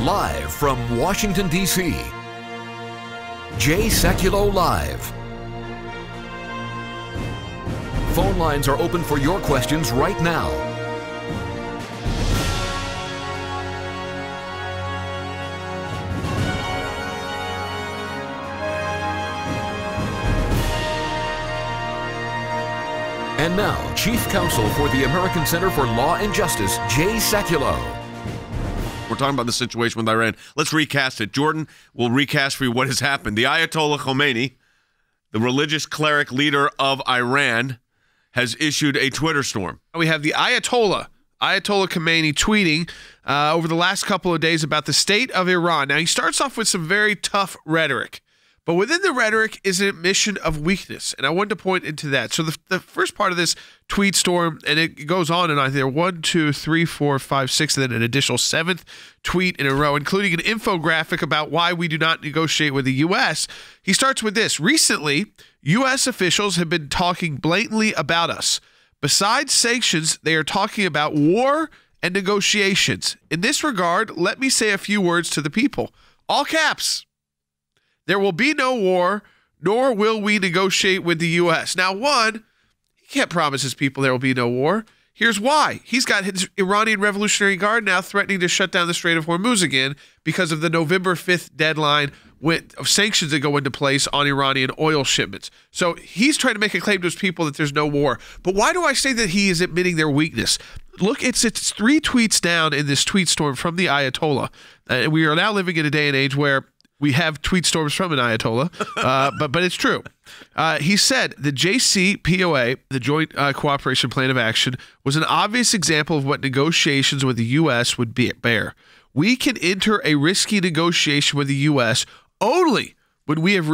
Live from Washington, D.C., Jay Sekulow Live. Phone lines are open for your questions right now. And now, Chief Counsel for the American Center for Law and Justice, Jay Sekulow. We're talking about the situation with Iran. Let's recast it. Jordan will recast for you what has happened. The Ayatollah Khomeini, the religious cleric leader of Iran, has issued a Twitter storm. We have the Ayatollah Khomeini tweeting over the last couple of days about the state of Iran. Now, he starts off with some very tough rhetoric, but within the rhetoric is an admission of weakness, and I wanted to point into that. So the first part of this tweet storm, and it goes on and on there, 1, 2, 3, 4, 5, 6, and then an additional 7th tweet in a row, including an infographic about why we do not negotiate with the U.S. He starts with this. Recently, U.S. officials have been talking blatantly about us. Besides sanctions, they are talking about war and negotiations. In this regard, let me say a few words to the people. All caps. There will be no war, nor will we negotiate with the U.S. Now, one, he can't promise his people there will be no war. Here's why. He's got his Iranian Revolutionary Guard now threatening to shut down the Strait of Hormuz again because of the November 5th deadline of sanctions that go into place on Iranian oil shipments. So he's trying to make a claim to his people that there's no war. But why do I say that he is admitting their weakness? Look, it's 3 tweets down in this tweet storm from the Ayatollah. We are now living in a day and age where we have tweet storms from an Ayatollah, but it's true. He said the JCPOA, the Joint Cooperation Plan of Action, was an obvious example of what negotiations with the U.S. would bear. We can enter a risky negotiation with the U.S. only when we have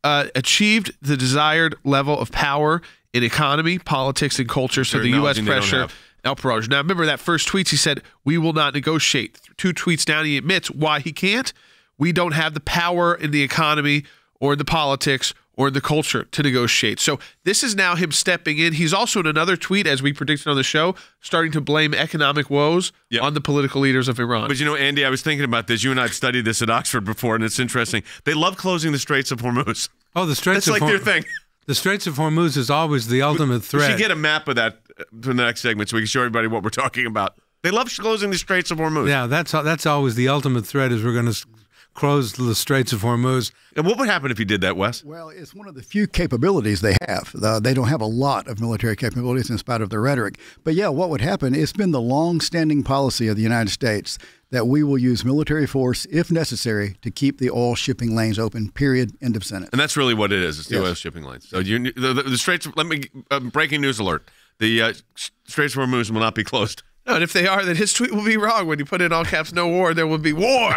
achieved the desired level of power in economy, politics, and culture. So the U.S. pressure. Now, remember that first tweet, he said, we will not negotiate. 2 tweets down, he admits why he can't. We don't have the power in the economy or the politics or the culture to negotiate. So this is now him stepping in. He's also in another tweet, as we predicted on the show, starting to blame economic woes on the political leaders of Iran. But you know, Andy, I was thinking about this. You and I have studied this at Oxford before, and it's interesting. They love closing the Straits of Hormuz. Oh, the Straits of Hormuz. That's like their thing. The Straits of Hormuz is always the ultimate threat. We should get a map of that for the next segment so we can show everybody what we're talking about. They love closing the Straits of Hormuz. Yeah, that's always the ultimate threat, is we're going to close the Straits of Hormuz. And what would happen if you did that, Wes? Well, it's one of the few capabilities they have. They don't have a lot of military capabilities in spite of their rhetoric. But yeah, what would happen? It's been the long-standing policy of the United States that we will use military force, if necessary, to keep the oil shipping lanes open, period, end of sentence. And that's really what it is. It's the oil shipping lanes. So the Straits, breaking news alert, the Straits of Hormuz will not be closed. No, and if they are, then his tweet will be wrong. When you put in all caps, no war, there will be war,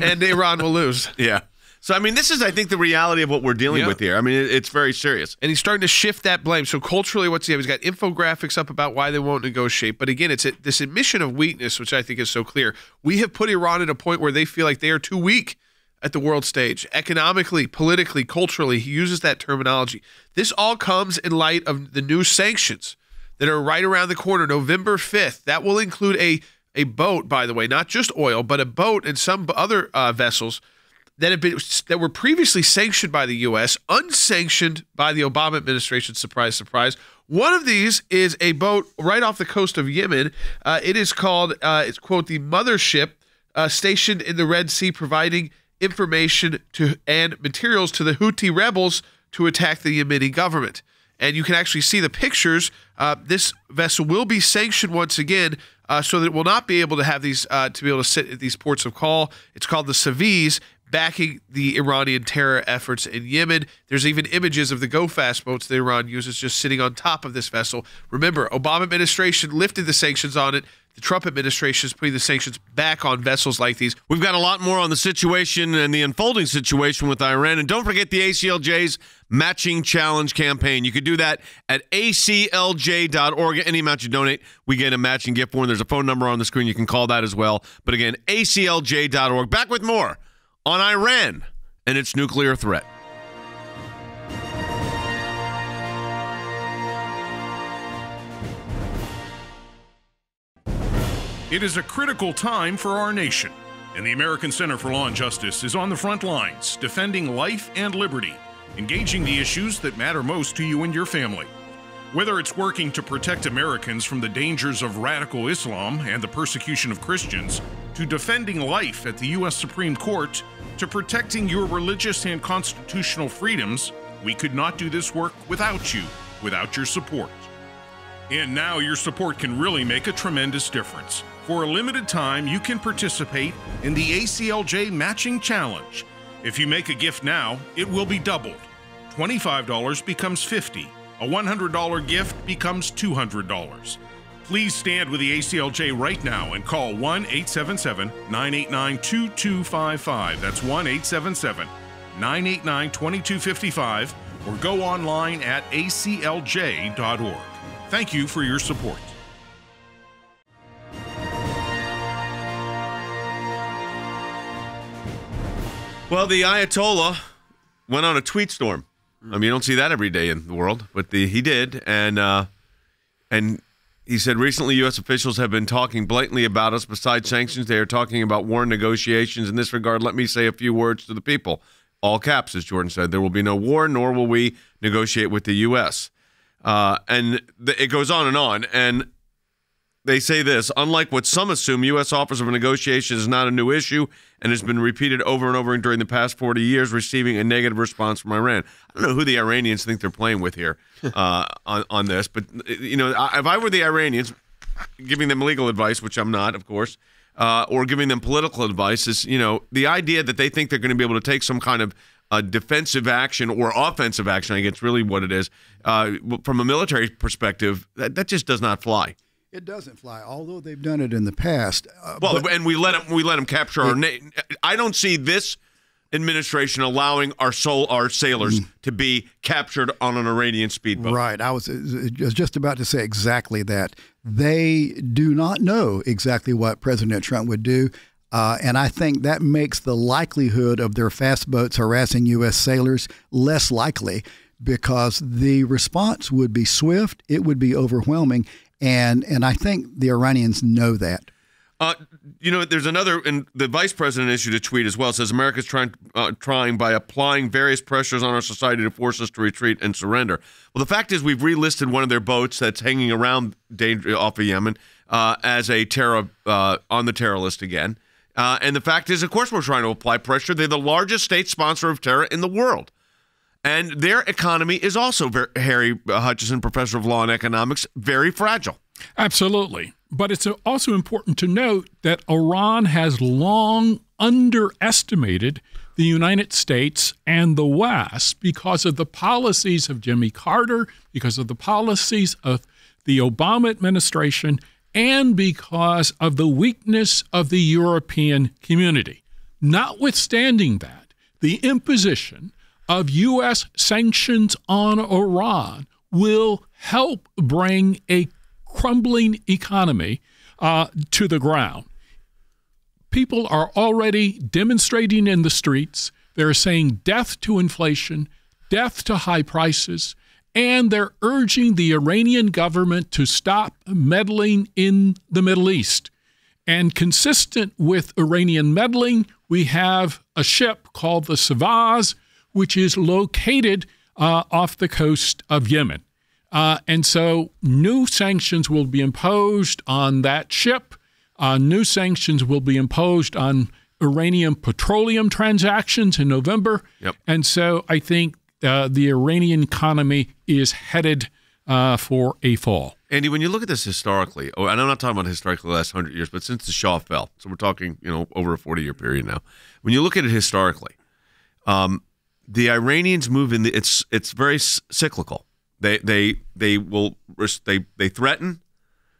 and Iran will lose. Yeah. So, I mean, this is, I think, the reality of what we're dealing with here. I mean, it's very serious. And he's starting to shift that blame. So culturally, what's he have? He's got infographics up about why they won't negotiate. But again, it's this admission of weakness, which I think is so clear. We have put Iran at a point where they feel like they are too weak at the world stage, economically, politically, culturally. He uses that terminology. This all comes in light of the new sanctions that are right around the corner, November 5th. That will include a boat, by the way, not just oil, but a boat and some other vessels that were previously sanctioned by the U.S., unsanctioned by the Obama administration. Surprise, surprise. One of these is a boat right off the coast of Yemen. It is called, it's quote, the Mothership, stationed in the Red Sea, providing information and materials to the Houthi rebels to attack the Yemeni government. And you can actually see the pictures. This vessel will be sanctioned once again, so that it will not be able to have these to be able to sit at these ports of call. It's called the Saviz, backing the Iranian terror efforts in Yemen. There's even images of the go-fast boats that Iran uses just sitting on top of this vessel. Remember, Obama administration lifted the sanctions on it. The Trump administration is putting the sanctions back on vessels like these. We've got a lot more on the situation and the unfolding situation with Iran. And don't forget the ACLJ's Matching Challenge campaign. You can do that at aclj.org. Any amount you donate, we get a matching gift for. And there's a phone number on the screen. You can call that as well. But again, aclj.org. Back with more on Iran and its nuclear threat. It is a critical time for our nation. And the American Center for Law and Justice is on the front lines, defending life and liberty, engaging the issues that matter most to you and your family. Whether it's working to protect Americans from the dangers of radical Islam and the persecution of Christians, to defending life at the U.S. Supreme Court, to protecting your religious and constitutional freedoms, we could not do this work without you, without your support. And now your support can really make a tremendous difference. For a limited time, you can participate in the ACLJ Matching Challenge. If you make a gift now, it will be doubled. $25 becomes $50. A $100 gift becomes $200. Please stand with the ACLJ right now and call 1-877-989-2255. That's 1-877-989-2255, or go online at aclj.org. Thank you for your support. Well, the Ayatollah went on a tweet storm. I mean, you don't see that every day in the world, but he did, and he said recently U.S. officials have been talking blatantly about us. Besides sanctions, they are talking about war negotiations. In this regard, let me say a few words to the people. All caps, as Jordan said. There will be no war, nor will we negotiate with the U.S. It goes on, and they say this: unlike what some assume, U.S. offers of a negotiation is not a new issue and has been repeated over and over during the past 40 years, receiving a negative response from Iran. I don't know who the Iranians think they're playing with here on this, but if I were the Iranians, giving them legal advice, which I'm not, of course, or giving them political advice, is the idea that they think they're going to be able to take some kind of defensive action or offensive action. I think it's really what it is. From a military perspective, that just does not fly. It doesn't fly, although they've done it in the past. And we let them capture our name. I don't see this administration allowing our sailors to be captured on an Iranian speedboat. Right. I was just about to say exactly that. They do not know exactly what President Trump would do. And I think that makes the likelihood of their fast boats harassing U.S. sailors less likely, because the response would be swift. It would be overwhelming. And I think the Iranians know that. There's another, and the vice president issued a tweet as well. It says America's trying by applying various pressures on our society to force us to retreat and surrender. Well, the fact is we've relisted one of their boats that's hanging around off of Yemen as a on the terror list again. And the fact is, of course, we're trying to apply pressure. They're the largest state sponsor of terror in the world. And their economy is also, Harry Hutchison, professor of law and economics, very fragile. Absolutely. But it's also important to note that Iran has long underestimated the United States and the West because of the policies of Jimmy Carter, because of the policies of the Obama administration, and because of the weakness of the European community. Notwithstanding that, the imposition of U.S. sanctions on Iran will help bring a crumbling economy to the ground. People are already demonstrating in the streets. They're saying death to inflation, death to high prices, and they're urging the Iranian government to stop meddling in the Middle East. And consistent with Iranian meddling, we have a ship called the Savaz, which is located off the coast of Yemen. And so new sanctions will be imposed on that ship. New sanctions will be imposed on Iranian petroleum transactions in November. Yep. And so I think the Iranian economy is headed for a fall. Andy, when you look at this historically, and I'm not talking about historically the last 100 years, but since the Shah fell, so we're talking over a 40-year period now. When you look at it historically, the Iranians move in it's very cyclical. They threaten,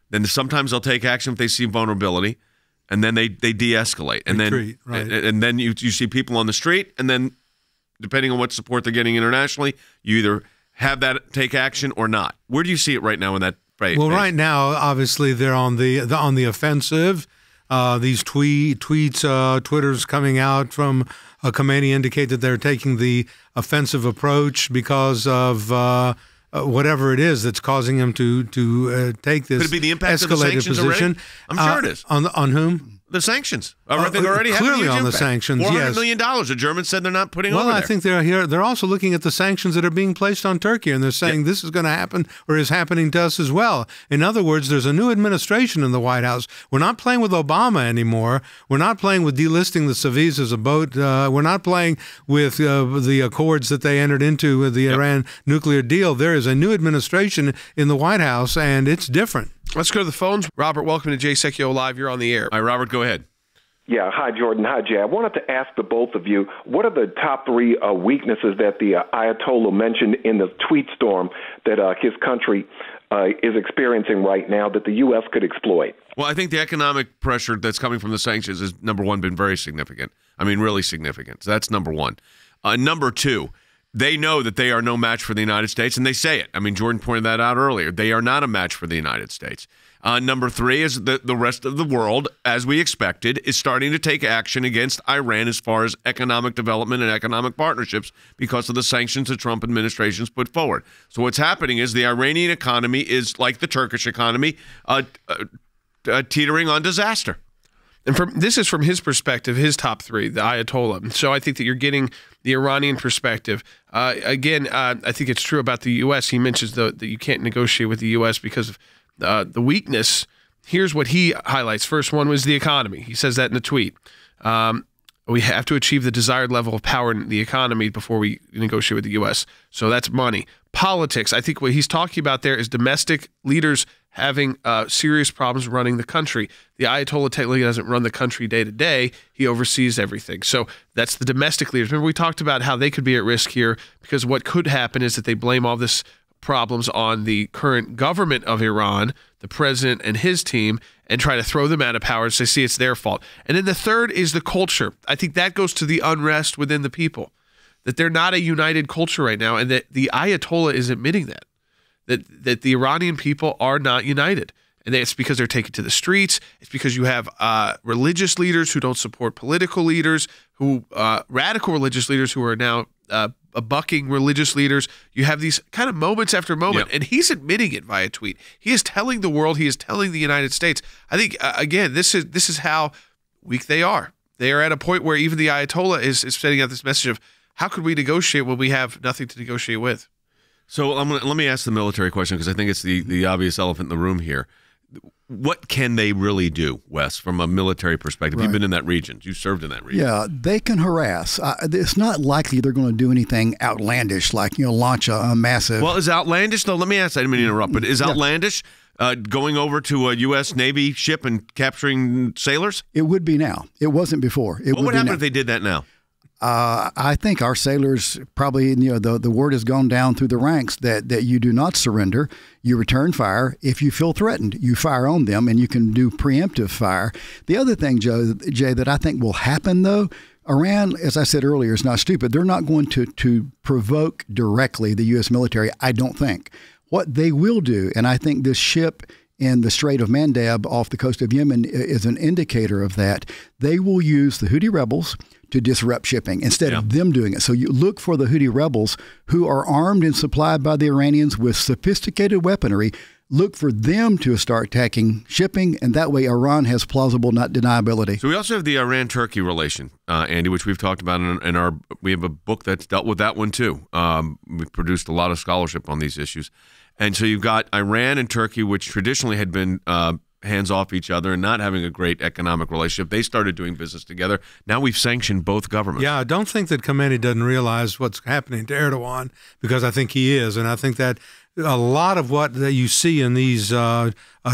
then sometimes they'll take action if they see vulnerability, and then they de-escalate, and Retreat, right. and then you see people on the street, and then depending on what support they're getting internationally, you either have that take action or not. Where do you see it right now in that phase? Well, right now, obviously, they're on the offensive. These tweets, Twitter's coming out from Khomeini indicate that they're taking the offensive approach because of whatever it is that's causing them to take this Could it be the impact escalated of the sanctions position. already? I'm sure it is. On whom? the sanctions. I think already clearly have on the sanctions. $400 million. The Germans said they're not putting over there. Well, I think they're here. They're also looking at the sanctions that are being placed on Turkey, and they're saying this is going to happen or is happening to us as well. In other words, there's a new administration in the White House. We're not playing with Obama anymore. We're not playing with delisting the Saviz as a boat. We're not playing with the accords that they entered into with the Iran nuclear deal. There is a new administration in the White House, and it's different. Let's go to the phones. Robert, welcome to Jay Sekulow Live. You're on the air. All right, Robert, go ahead. Yeah, hi, Jordan. Hi, Jay. I wanted to ask the both of you, what are the top three weaknesses that the Ayatollah mentioned in the tweet storm that his country is experiencing right now that the U.S. could exploit? Well, I think the economic pressure that's coming from the sanctions has, number one, been very significant. I mean, really significant. So that's number one. Number two, they know that they are no match for the United States, and they say it. I mean, Jordan pointed that out earlier. They are not a match for the United States. Number three is that the rest of the world, as we expected, is starting to take action against Iran as far as economic development and economic partnerships because of the sanctions the Trump administration's put forward. So what's happening is the Iranian economy is like the Turkish economy, teetering on disaster. And this is from his perspective, his top three, the Ayatollah. So I think that you're getting the Iranian perspective. Again, I think it's true about the U.S. He mentions that you can't negotiate with the U.S. because of the weakness. Here's what he highlights. First one was the economy. He says that in a tweet. We have to achieve the desired level of power in the economy before we negotiate with the U.S. So that's money. Politics. I think what he's talking about there is domestic leaders having serious problems running the country. The Ayatollah technically doesn't run the country day to day. He oversees everything. So that's the domestic leaders. Remember, we talked about how they could be at risk here because what could happen is that they blame all this problems on the current government of Iran, the president and his team, and try to throw them out of power so they see it's their fault. And then the third is the culture. I think that goes to the unrest within the people, that they're not a united culture right now, and that the Ayatollah is admitting that the Iranian people are not united. And it's because they're taken to the streets. It's because you have religious leaders who don't support political leaders, radical religious leaders who are now bucking religious leaders. You have these kind of moments after moment, and he's admitting it via tweet. He is telling the world, he is telling the United States. I think, again, this is how weak they are. They are at a point where even the Ayatollah is sending out this message of, how could we negotiate when we have nothing to negotiate with? So let me ask the military question because I think it's the obvious elephant in the room here. What can they really do, Wes, from a military perspective? Right. You've been in that region. You served in that region. Yeah, they can harass. It's not likely they're going to do anything outlandish, like launch a massive. Well, is outlandish though? Let me ask. I didn't mean to interrupt, but is outlandish going over to a U.S. Navy ship and capturing sailors? It would be now. It wasn't before. What would happen if they did that now? I think our sailors probably, the word has gone down through the ranks that you do not surrender. You return fire. If you feel threatened, you fire on them, and you can do preemptive fire. The other thing, Jay, that I think will happen, though, Iran, as I said earlier, is not stupid. They're not going to provoke directly the U.S. military, I don't think. What they will do, and I think this ship in the Strait of Mandab off the coast of Yemen is an indicator of that, they will use the Houthi rebels to disrupt shipping instead of them doing it. So you look for the Houthi rebels who are armed and supplied by the Iranians with sophisticated weaponry. Look for them to start attacking shipping, and that way Iran has plausible not deniability. So we also have the Iran-Turkey relation, Andy, which we've talked about in our. We have a book that's dealt with that one too. We've produced a lot of scholarship on these issues. And so you've got Iran and Turkey, which traditionally had been hands off each other and not having a great economic relationship. They started doing business together. Now we've sanctioned both governments. Yeah, I don't think that Khamenei doesn't realize what's happening to Erdogan, because I think he is. And I think that a lot of what that you see in these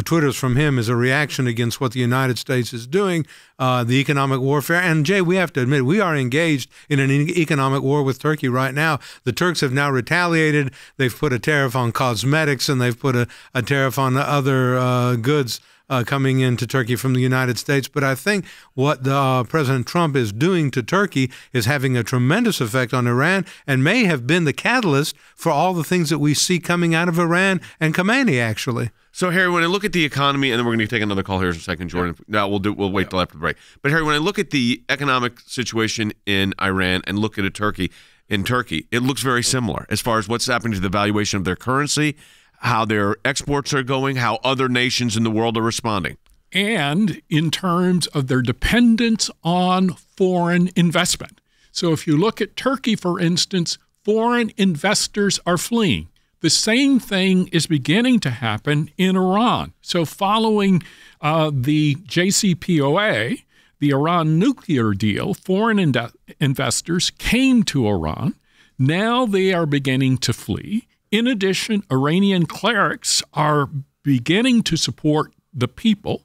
Twitters from him is a reaction against what the United States is doing, the economic warfare. And, Jay, we have to admit, we are engaged in an economic war with Turkey right now. The Turks have now retaliated. They've put a tariff on cosmetics, and they've put a tariff on other goods coming into Turkey from the United States. But I think what President Trump is doing to Turkey is having a tremendous effect on Iran and may have been the catalyst for all the things that we see coming out of Iran and Khamenei, actually. So, Harry, when I look at the economy, and then we're going to take another call here in a second, Jordan. No, we'll wait till after the break. But, Harry, when I look at the economic situation in Iran and look at Turkey, it looks very similar as far as what's happening to the valuation of their currency, how their exports are going, how other nations in the world are responding. and in terms of their dependence on foreign investment. So if you look at Turkey, for instance, foreign investors are fleeing. The same thing is beginning to happen in Iran. So following the JCPOA, the Iran nuclear deal, foreign investors came to Iran. Now they are beginning to flee. In addition, Iranian clerics are beginning to support the people.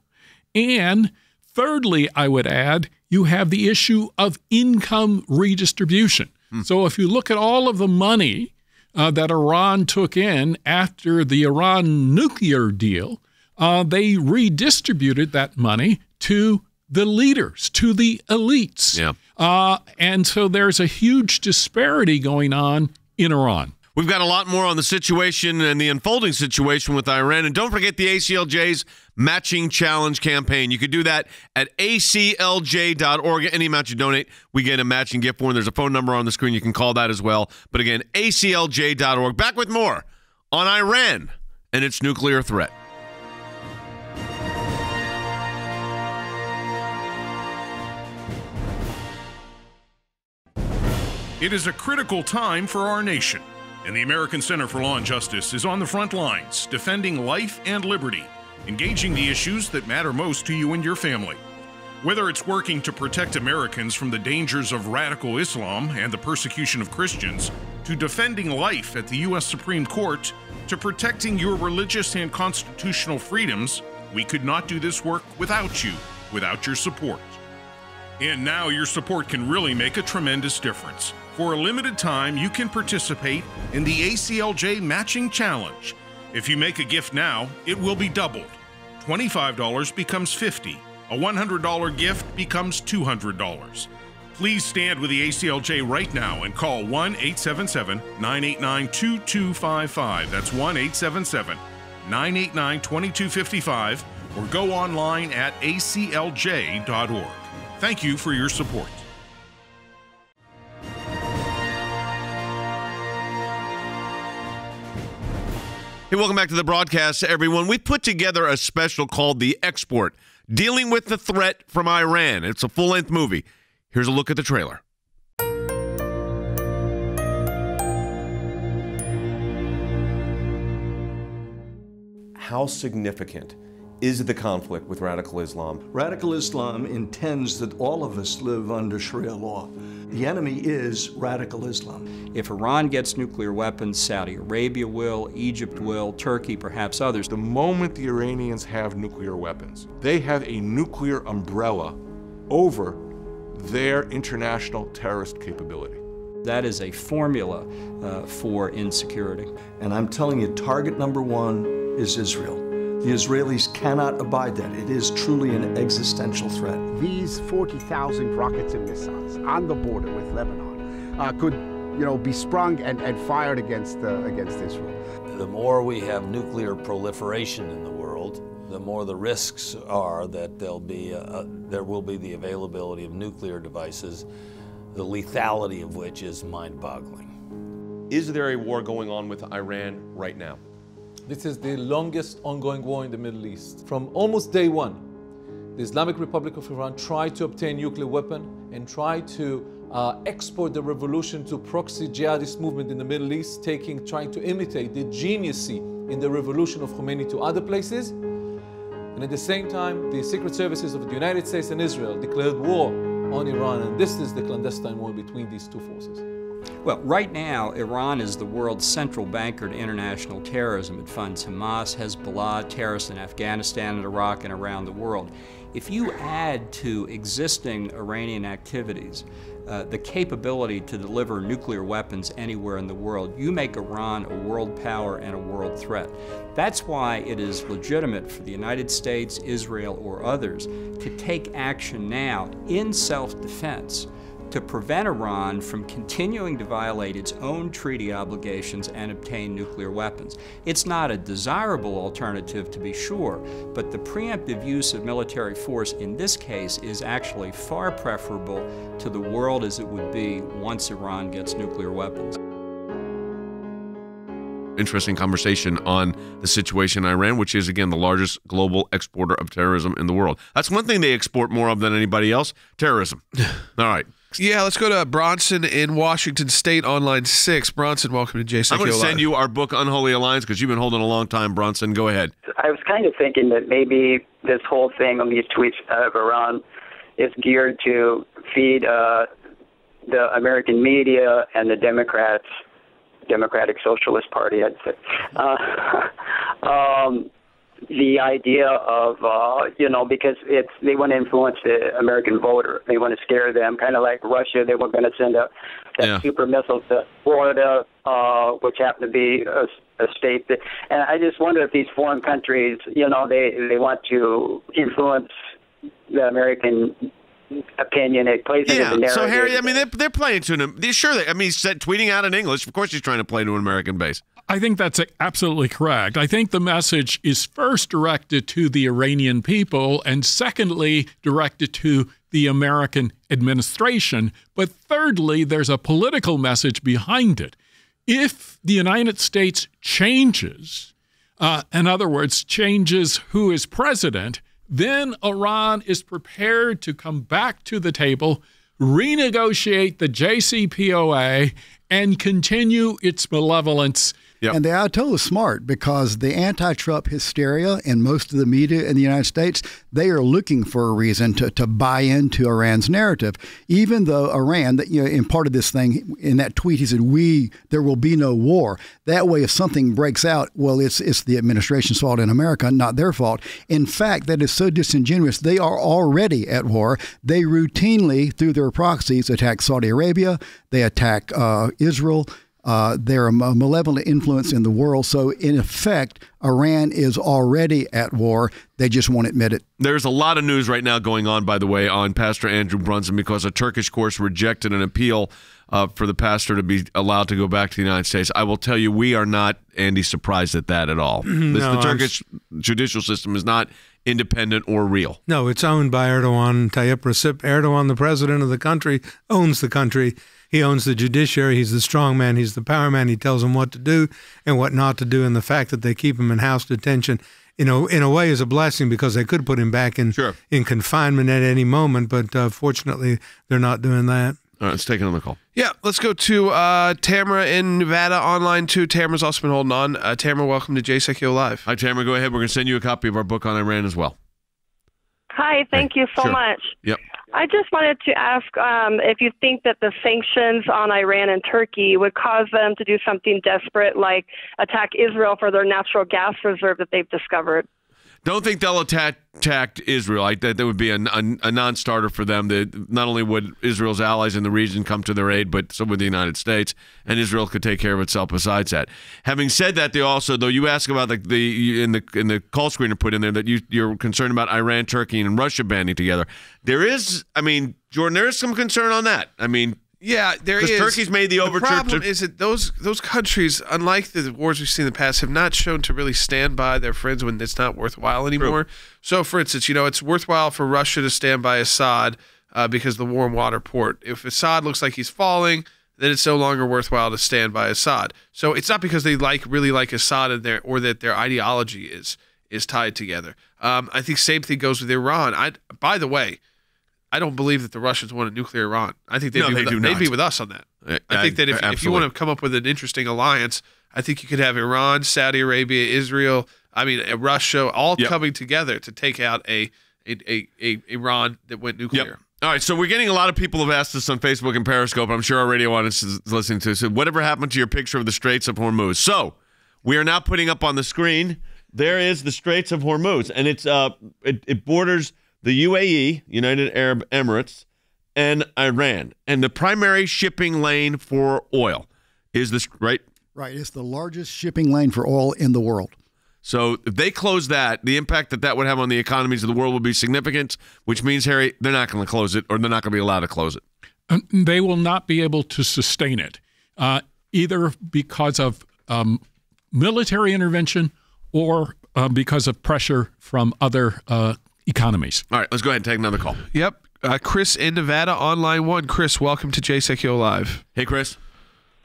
And thirdly, I would add, you have the issue of income redistribution. So if you look at all of the money that Iran took in after the Iran nuclear deal, they redistributed that money to the leaders, to the elites. And so there's a huge disparity going on in Iran. We've got a lot more on the situation and the unfolding situation with Iran. And don't forget the ACLJ's Matching Challenge campaign. You can do that at aclj.org. Any amount you donate, we get a matching gift for. And there's a phone number on the screen. You can call that as well. But again, aclj.org. Back with more on Iran and its nuclear threat. It is a critical time for our nation, and the American Center for Law and Justice is on the front lines, defending life and liberty, engaging the issues that matter most to you and your family. Whether it's working to protect Americans from the dangers of radical Islam and the persecution of Christians, to defending life at the U.S. Supreme Court, to protecting your religious and constitutional freedoms, we could not do this work without you, without your support. And now your support can really make a tremendous difference. For a limited time, you can participate in the ACLJ Matching Challenge. If you make a gift now, it will be doubled. $25 becomes $50. A $100 gift becomes $200. Please stand with the ACLJ right now and call 1-877-989-2255. That's 1-877-989-2255, or go online at aclj.org. Thank you for your support. Hey, welcome back to the broadcast, everyone. We put together a special called The Export, dealing with the threat from Iran. It's a full-length movie. Here's a look at the trailer. How significant is the conflict with radical Islam? Radical Islam intends that all of us live under Sharia law. The enemy is radical Islam. If Iran gets nuclear weapons, Saudi Arabia will, Egypt will, Turkey, perhaps others. The moment the Iranians have nuclear weapons, they have a nuclear umbrella over their international terrorist capability. That is a formula for insecurity. And I'm telling you, target number one is Israel. The Israelis cannot abide that. It is truly an existential threat. These 40,000 rockets and missiles on the border with Lebanon could, be sprung and fired against Israel. The more we have nuclear proliferation in the world, the more the risks are that there will be the availability of nuclear devices, the lethality of which is mind-boggling. Is there a war going on with Iran right now? This is the longest ongoing war in the Middle East. From almost day one, the Islamic Republic of Iran tried to obtain nuclear weapon and tried to export the revolution to proxy jihadist movement in the Middle East, trying to imitate the geniussy in the revolution of Khomeini to other places. And at the same time, the secret services of the United States and Israel declared war on Iran, and this is the clandestine war between these two forces. Well, right now, Iran is the world's central banker to international terrorism. It funds Hamas, Hezbollah, terrorists in Afghanistan and Iraq and around the world. If you add to existing Iranian activities the capability to deliver nuclear weapons anywhere in the world, you make Iran a world power and a world threat. That's why it is legitimate for the United States, Israel, or others to take action now in self-defense to prevent Iran from continuing to violate its own treaty obligations and obtain nuclear weapons. It's not a desirable alternative, to be sure, but the preemptive use of military force in this case is actually far preferable to the world as it would be once Iran gets nuclear weapons. interesting conversation on the situation in Iran, which is, again, the largest global exporter of terrorism in the world. That's one thing they export more of than anybody else, terrorism. All right. Yeah, let's go to Bronson in Washington State on line 6. Bronson, welcome to Jay Sekulow. I'm going to send you our book, Unholy Alliance, because you've been holding a long time, Bronson. Go ahead. I was kind of thinking that maybe this whole thing on these tweets of Iran is geared to feed the American media and the Democratic Socialist Party, I'd say. The idea of, because they want to influence the American voter. They want to scare them, kind of like Russia. They were going to send that super missile to Florida, which happened to be a state. And I just wonder if these foreign countries, they want to influence the American opinion. It plays into the narrative. So Harry, they're playing to him. He's tweeting out in English. Of course, he's trying to play to an American base. I think that's absolutely correct. I think the message is first directed to the Iranian people and secondly directed to the American administration. But thirdly, there's a political message behind it. If the United States changes, in other words, changes who is president, then Iran is prepared to come back to the table, renegotiate the JCPOA, and continue its malevolence. Yep. And the Ayatollah is smart because the anti-Trump hysteria in most of the media in the United States, they are looking for a reason to buy into Iran's narrative. Even though Iran, in part of this thing, in that tweet, he said, there will be no war. That way, if something breaks out, well, it's the administration's fault in America, not their fault. In fact, that is so disingenuous. They are already at war. They routinely, through their proxies, attack Saudi Arabia. They attack Israel. They're a malevolent influence in the world. So, in effect, Iran is already at war. They just won't admit it. There's a lot of news right now going on, by the way, on Pastor Andrew Bronson because a Turkish court rejected an appeal for the pastor to be allowed to go back to the United States. I will tell you, we are not, Andy, surprised at that at all. The Turkish judicial system is not independent or real. No, it's owned by Erdogan. Tayyip Recep Erdogan, the president of the country, owns the country. He owns the judiciary. He's the strong man. He's the power man. He tells them what to do and what not to do. And the fact that they keep him in house detention, in a way, is a blessing because they could put him back in confinement at any moment. But fortunately, they're not doing that. All right, let's take another call. Yeah, let's go to Tamara in Nevada on line 2. Tamara's also been holding on. Tamara, welcome to Jay Sekulow Live. Hi, Tamara. Go ahead. We're going to send you a copy of our book on Iran as well. Hi, thank you so much. Yep. I just wanted to ask if you think that the sanctions on Iran and Turkey would cause them to do something desperate like attack Israel for their natural gas reserve that they've discovered. Don't think they'll attack Israel. That would be a non-starter for them. Not only would Israel's allies in the region come to their aid, but so would the United States, and Israel could take care of itself besides that. Having said that, they also, though you ask about in the call screener put in there that you're concerned about Iran, Turkey, and Russia banding together. There is, Jordan, there is some concern on that. Yeah, there is. Because Turkey's made the overture. The problem is that those countries, unlike the wars we've seen in the past, have not shown to really stand by their friends when it's not worthwhile anymore. True. So, for instance, it's worthwhile for Russia to stand by Assad because of the warm water port. If Assad looks like he's falling, then it's no longer worthwhile to stand by Assad. So it's not because they really like Assad or that their ideology is tied together. I think same thing goes with Iran. By the way, I don't believe that the Russians want a nuclear Iran. I think they'd be with us on that. I think that if you want to come up with an interesting alliance, I think you could have Iran, Saudi Arabia, Israel, Russia, all coming together to take out a Iran that went nuclear. Yep. All right, so we're getting a lot of people have asked us on Facebook and Periscope. I'm sure our radio audience is listening to this. So whatever happened to your picture of the Straits of Hormuz? So we are now putting up on the screen, there is the Straits of Hormuz, and it borders the UAE, United Arab Emirates, and Iran. And the primary shipping lane for oil is this, right? Right. It's the largest shipping lane for oil in the world. So if they close that, the impact that would have on the economies of the world would be significant, which means, Harry, they're not going to close it, or they're not going to be allowed to close it. They will not be able to sustain it, either because of military intervention or because of pressure from other economies. All right, let's go ahead and take another call. Yep. Chris in Nevada on line 1. Chris, welcome to Jay Sekulow Live. Hey, Chris.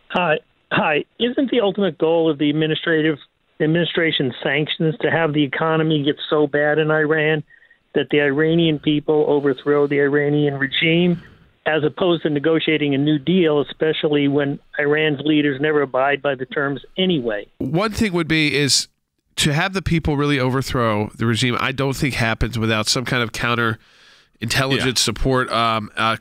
Hi. Hi. Isn't the ultimate goal of the administration sanctions to have the economy get so bad in Iran that the Iranian people overthrow the Iranian regime, as opposed to negotiating a new deal, especially when Iran's leaders never abide by the terms anyway? One thing would be is to have the people really overthrow the regime. I don't think happens without some kind of counter intelligence support,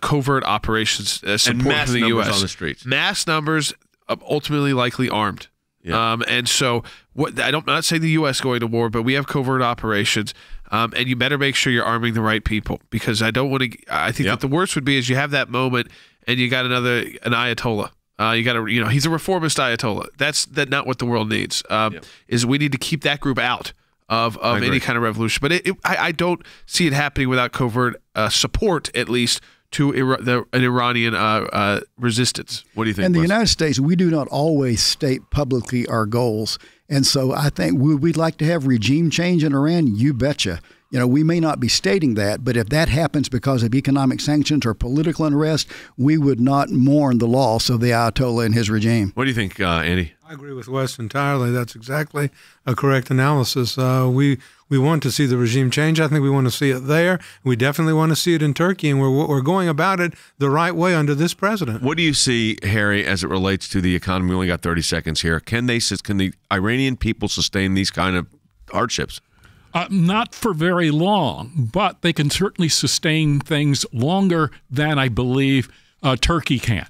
covert operations support and mass from the numbers U.S. on the streets. Mass numbers, ultimately likely armed. Yeah. And so I'm not saying the U.S. going to war, but we have covert operations, and you better make sure you're arming the right people, because I don't want to. I think that the worst would be is you have that moment and you got an Ayatollah. You got he's a reformist Ayatollah. That's not what the world needs. Is we need to keep that group out of any kind of revolution. But I don't see it happening without covert support, at least, to an Iranian resistance. What do you think? In the United States, we do not always state publicly our goals. And so I think we'd like to have regime change in Iran. You betcha. We may not be stating that, but if that happens because of economic sanctions or political unrest, we would not mourn the loss of the Ayatollah and his regime. What do you think, Andy? I agree with Wes entirely. That's exactly a correct analysis. We want to see the regime change. I think we want to see it there. We definitely want to see it in Turkey, and we're going about it the right way under this president. What do you see, Harry, as it relates to the economy? We only got 30 seconds here. Can the Iranian people sustain these kind of hardships? Not for very long, but they can certainly sustain things longer than I believe Turkey can.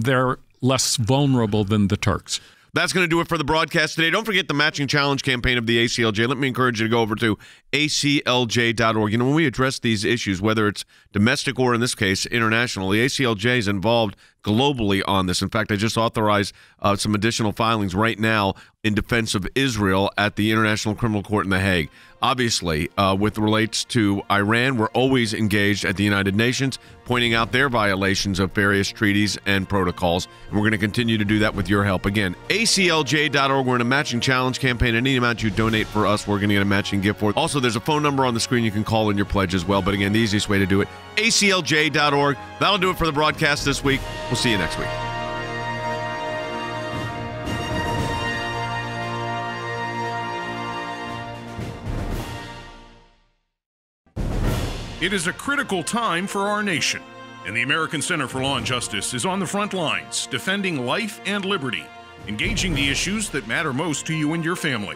They're less vulnerable than the Turks. That's going to do it for the broadcast today. Don't forget the matching challenge campaign of the ACLJ. Let me encourage you to go over to aclj.org. When we address these issues, whether it's domestic or, in this case, international, the ACLJ is involved globally on this. In fact, I just authorized some additional filings right now in defense of Israel at the International Criminal Court in The Hague. Obviously, with relates to Iran, we're always engaged at the United Nations, pointing out their violations of various treaties and protocols. And we're going to continue to do that with your help. Again, aclj.org. We're in a matching challenge campaign. Any amount you donate for us, we're going to get a matching gift for it. Also, there's a phone number on the screen you can call in your pledge as well. But again, the easiest way to do it, aclj.org. That'll do it for the broadcast this week. We'll see you next week. It is a critical time for our nation, and the American Center for Law and Justice is on the front lines, defending life and liberty, engaging the issues that matter most to you and your family.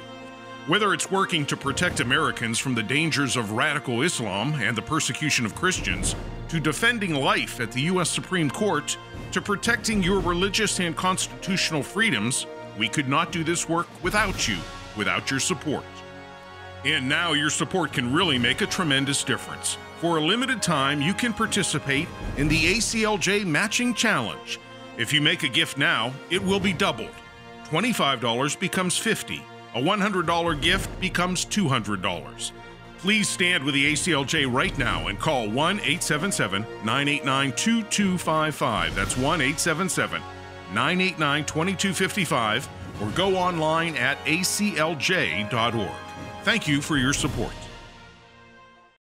Whether it's working to protect Americans from the dangers of radical Islam and the persecution of Christians, to defending life at the U.S. Supreme Court, to protecting your religious and constitutional freedoms, we could not do this work without you, without your support. And now your support can really make a tremendous difference. For a limited time, you can participate in the ACLJ Matching Challenge. If you make a gift now, it will be doubled. $25 becomes $50. A $100 gift becomes $200. Please stand with the ACLJ right now and call 1-877-989-2255. That's 1-877-989-2255, or go online at aclj.org. Thank you for your support.